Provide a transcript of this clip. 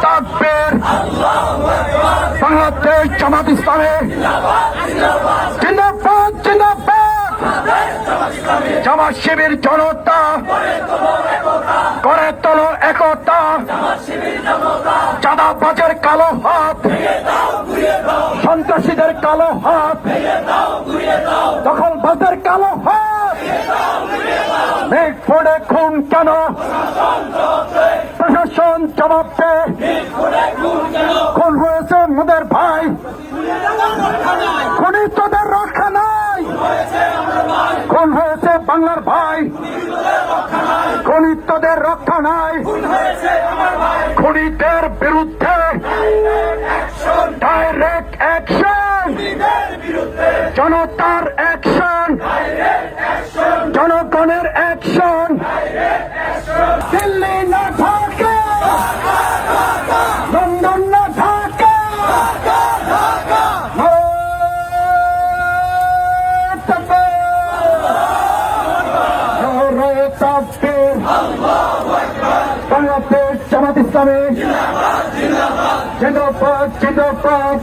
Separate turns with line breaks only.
তাকবীর বাংলাদেশ জামাত ইসলামী জিন্দাবাদ জিন্দাবাদ। জামাত শিবির জনতা করে তোলো একতা। চাঁদাবাজের কালো হাত, সন্ত্রাসীদের কালো হাত, দখলবাজের কালো হাত। মেঘ পড়ে খুন কেন? প্রশাসন জবাব দে। খুন হয়েছে মোদের ভাই, খুনি তোদের রক্ষা নাই। খুন হয়েছে বাংলার ভাই, খুনি তোদের রক্ষা নাই। খুনিদের বিরুদ্ধে ডাইরেক্ট অ্যাকশন, জনতার অ্যাকশন, জনগণের অ্যাকশন। দিল্লি না ঢাকা, লন্ডন না ঢাকা, বাংলাদেশ জামাত ইসলামী জিন্দাবাদ জিন্দাবাদ।